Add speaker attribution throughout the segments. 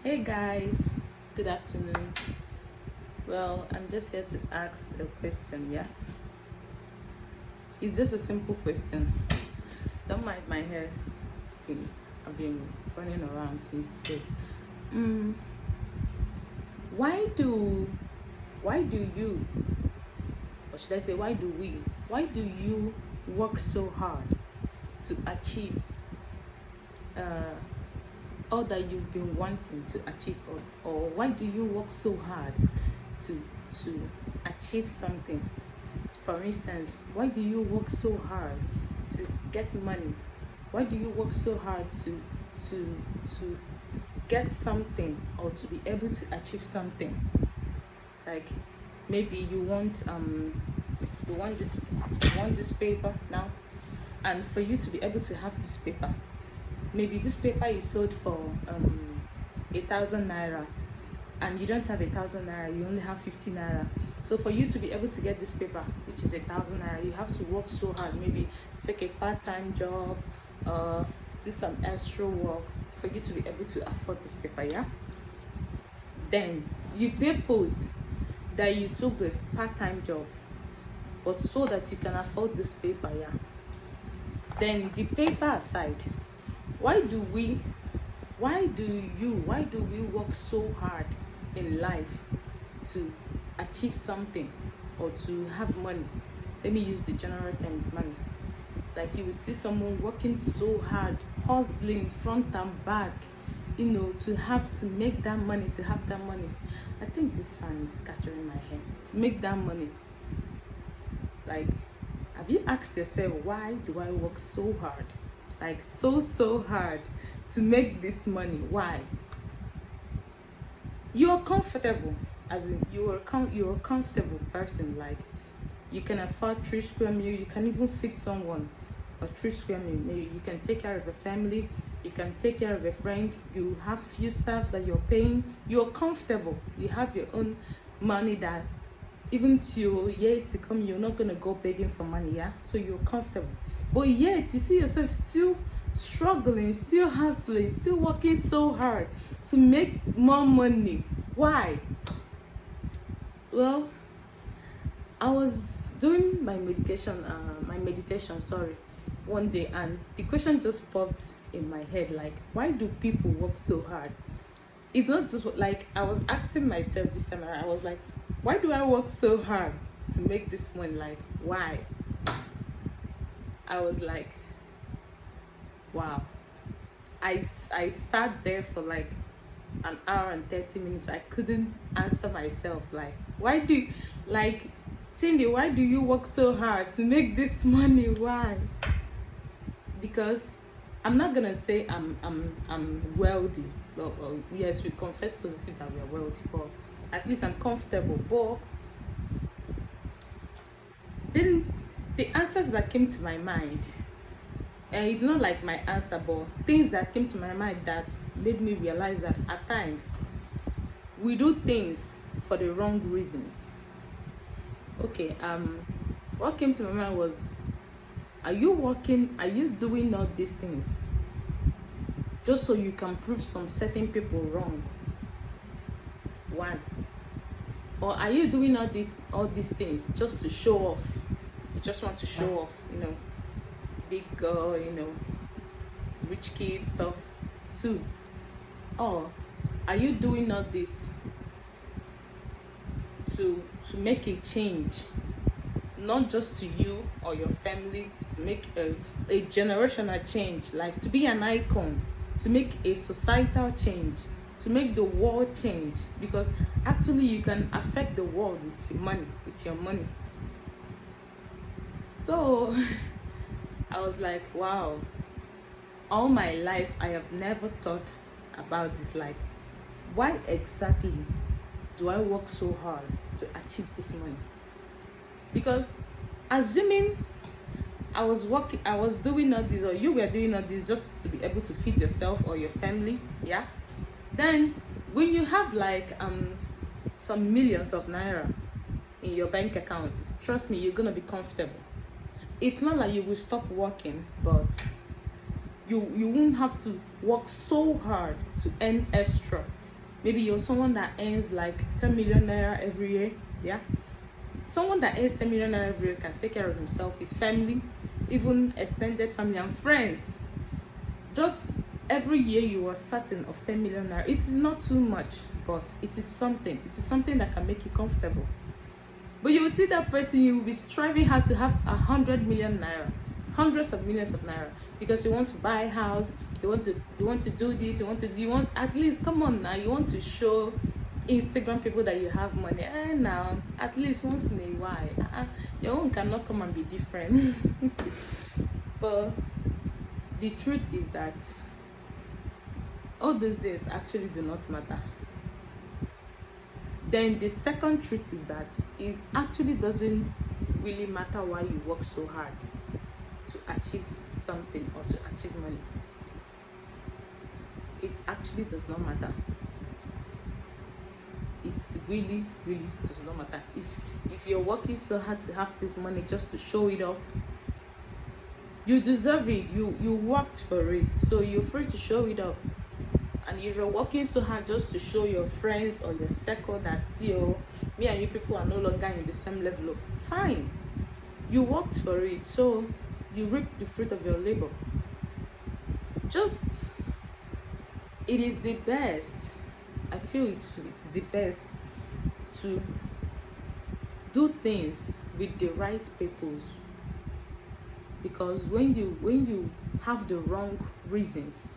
Speaker 1: Hey guys, good afternoon. Well, I'm just here to ask a question, yeah? It's just a simple question. Don't mind my hair. I've been running around since today. Mm, why do why do you or should I say why do you work so hard to achieve uh all that you've been wanting to achieve, or why do you work so hard to to achieve something? For instance, why do you work so hard to get money? Why do you work so hard to get something or to be able to achieve something? Like maybe you want this paper now, and for you to be able to have this paper, maybe this paper is sold for 1,000 naira, and you don't have 1,000 naira, you only have 50 naira. So for you to be able to get this paper, which is 1,000 naira, you have to work so hard. Maybe take a part-time job, do some extra work for you to be able to afford this paper. Yeah. Then you purpose that you took the part-time job was so that you can afford this paper. Yeah. Then the paper aside, why do we why do we work so hard in life to achieve something or to have money? Let me use the general terms money. Like you will see someone working so hard, hustling front and back, to make that money, to have that money. I think this fan is scattering my hair. To make that money. Like, have you asked yourself, why do I work so hard? Like so hard to make this money. Why? You're comfortable, as in you're a comfortable person. Like you can afford 3 square meal, you can even feed someone a 3 square meal. Maybe you can take care of a family, you can take care of a friend, you have few staffs that you're paying, you're comfortable, you have your own money that even till years to come you're not gonna go begging for money. Yeah, so you're comfortable, but yet you see yourself still struggling, still hustling, still working so hard to make more money. Why? Well, I was doing my meditation, sorry, one day, and the question just popped in my head, like, why do people work so hard? It's not just like I was asking myself this time around. I was like, why do I work so hard to make this money? Like, why? I was like, wow. I sat there for like an hour and 30 minutes. I couldn't answer myself. Like, why do you, like, Cindy, why do you work so hard to make this money? Why? Because I'm not gonna say I'm wealthy. Well, yes, we confess positive that we are wealthy, but at least I'm comfortable. But then the answers that came to my mind, and it's not like my answer, but things that came to my mind that made me realize that at times we do things for the wrong reasons. Okay, what came to my mind was, are you doing all these things just so you can prove some certain people wrong? One. Or are you doing all these things just to show off? You just want to show off, big girl, rich kid stuff. Two. Or are you doing all this to make a change, not just to you or your family, to make a generational change, like to be an icon, to make a societal change, to make the world change? Because actually you can affect the world with your money. So I was like, wow, all my life I have never thought about this. Like, why exactly do I work so hard to achieve this money? Because assuming I was doing all this, or you were doing all this just to be able to feed yourself or your family, yeah, then when you have like some millions of naira in your bank account, trust me, you're gonna be comfortable. It's not like you will stop working, but you won't have to work so hard to earn extra. Maybe you're someone that earns like 10 million naira every year. Yeah, someone that earns 10 million naira every year can take care of himself, his family, even extended family and friends. Just every year you are certain of 10 million naira. It is not too much, but it is something. It is something that can make you comfortable. But you will see that person, you will be striving hard to have 100 million naira, hundreds of millions of naira, because you want to buy a house, you want to do this, you want at least, come on now, you want to show Instagram people that you have money. And now at least once in a while, your own cannot come and be different. But the truth is that all those days actually do not matter. Then the second truth is that it actually doesn't really matter why you work so hard to achieve something or to achieve money. It actually does not matter. It really, really does not matter. If you're working so hard to have this money just to show it off, you deserve it. You worked for it, so you're free to show it off. And if you're working so hard just to show your friends or your circle that, see, oh, me and you people are no longer in the same level, fine. You worked for it, so you reap the fruit of your labor. Just, it is the best. I feel it's the best to do things with the right purpose. Because when you have the wrong reasons,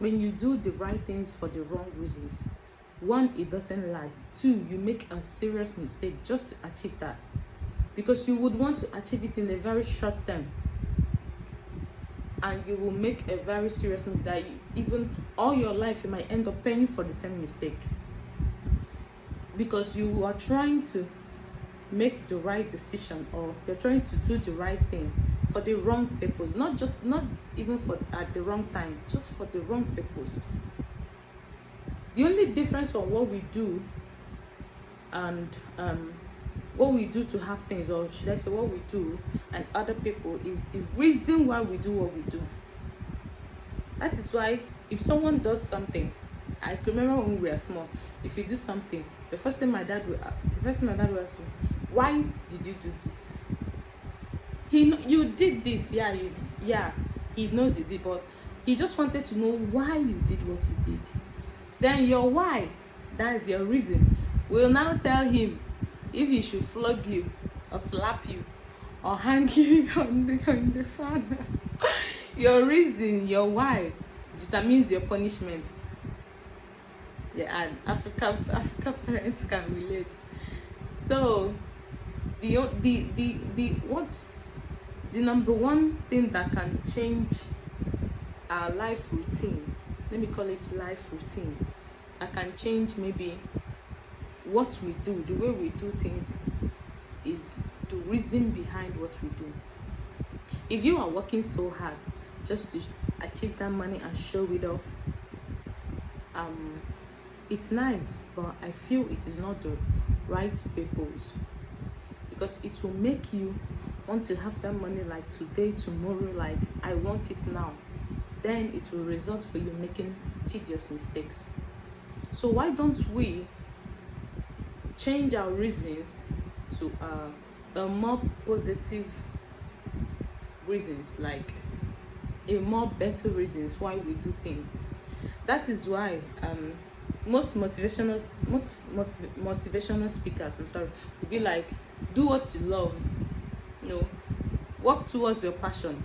Speaker 1: when you do the right things for the wrong reasons, one, it doesn't last. Two, you make a serious mistake just to achieve that, because you would want to achieve it in a very short term, and you will make a very serious mistake that even all your life you might end up paying for the same mistake, because you are trying to make the right decision, or you're trying to do the right thing for the wrong purpose, not even for at the wrong time, just for the wrong purpose. The only difference from what we do and what we do to have things, or should I say what we do and other people, is the reason why we do what we do. That is why if someone does something, I can remember when we were small, if you do something, the first thing my dad would ask me, why did you do this? You did this, yeah, he knows you did, but he just wanted to know why you did what you did. Then your why, that is your reason, will now tell him if he should flog you or slap you or hang you on the fan. Your reason, your why, determines your punishments. Yeah, and African parents can relate. So the number one thing that can change our life routine, let me call it life routine, that can change maybe what we do, the way we do things, is the reason behind what we do. If you are working so hard just to achieve that money and show it off, it's nice, but I feel it is not the right purpose, because it will make you want to have that money like today, tomorrow, like I want it now. Then it will result for you making tedious mistakes. So why don't we change our reasons to a more positive reasons, like a more better reasons why we do things. That is why most motivational speakers, will be like, do what you love, work towards your passion,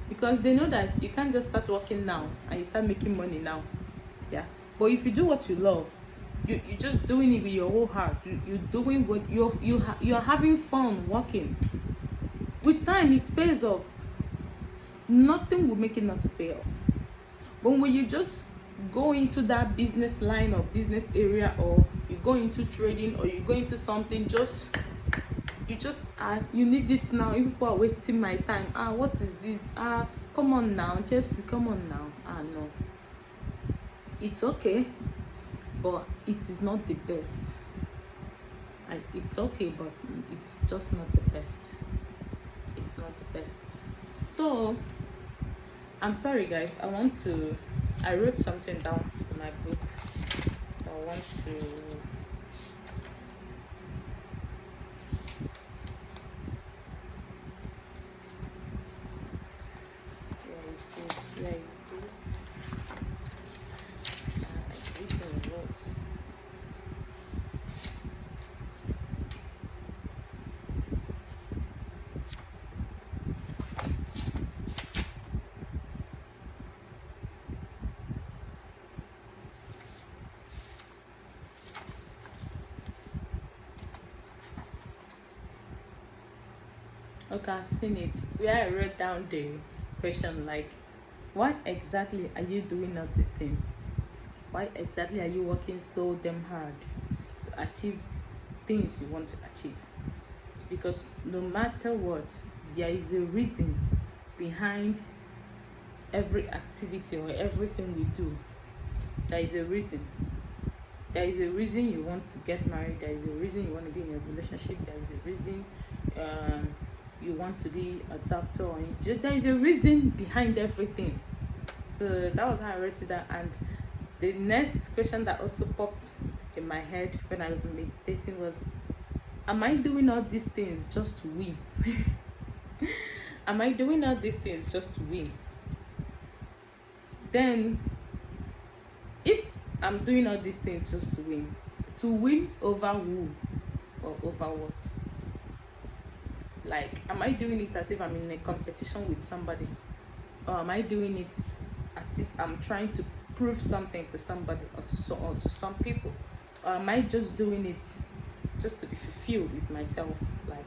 Speaker 1: because they know that you can't just start working now and you start making money now. Yeah, but if you do what you love, you're just doing it with your whole heart. You're doing what you're having fun working. With time, it pays off. Nothing will make it not to pay off. But when you just go into that business line or business area, or you go into trading, or you go into something, you need it now. You people are wasting my time. What is this? Come on now, Chelsea, come on now. No, it's okay, but it is not the best. It's okay, but it's just not the best. It's not the best. So I'm sorry guys, I wrote something down in my book. I want to. Where is it? Where is it? I've written a lot. Okay, I've seen it. Where I wrote down the question like, why exactly are you doing all these things? Why exactly are you working so damn hard to achieve things you want to achieve? Because no matter what, there is a reason behind every activity or everything we do. There is a reason. There is a reason you want to get married. There is a reason you want to be in a relationship. There is a reason you want to be a doctor. Or there is a reason behind everything. So that was how I wrote it down. And the next question that also popped in my head when I was meditating was, am I doing all these things just to win? Am I doing all these things just to win? Then, if I'm doing all these things just to win over who or over what? Like, am I doing it as if I'm in a competition with somebody? Or am I doing it as if I'm trying to prove something to somebody or to some people? Or am I just doing it just to be fulfilled with myself? Like,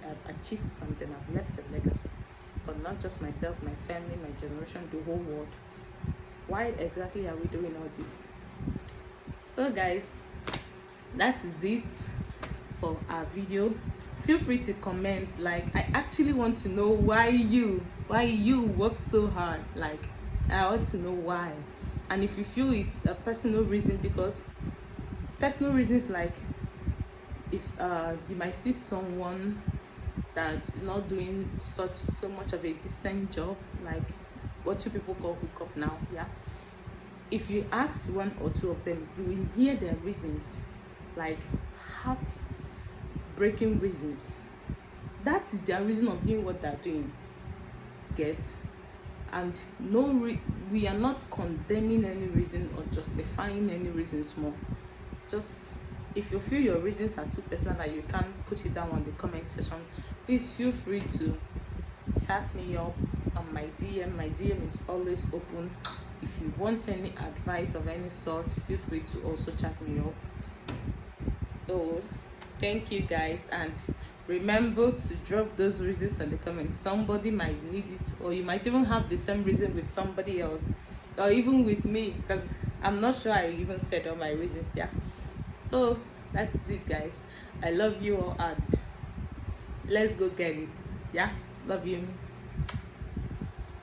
Speaker 1: I've achieved something, I've left a legacy for not just myself, my family, my generation, the whole world. Why exactly are we doing all this? So guys, that is it for our video. Feel free to comment. Like, I actually want to know why you work so hard. Like, I want to know why. And if you feel it's a personal reason, because personal reasons, like if you might see someone that's not doing so much of a decent job, like what you people call hookup now, yeah. If you ask one or two of them, you will hear their reasons, like heart-breaking reasons. That is their reason of doing what they're doing. Get? And we are not condemning any reason or justifying any reasons more. Just, if you feel your reasons are too personal that you can't put it down on the comment section, please feel free to chat me up on my DM. My DM is always open. If you want any advice of any sort, feel free to also chat me up. So thank you guys, and remember to drop those reasons in the comments. Somebody might need it, or you might even have the same reason with somebody else, or even with me, because I'm not sure I even said all my reasons. Yeah, so that's it guys. I love you all, and let's go get it. Yeah, love you.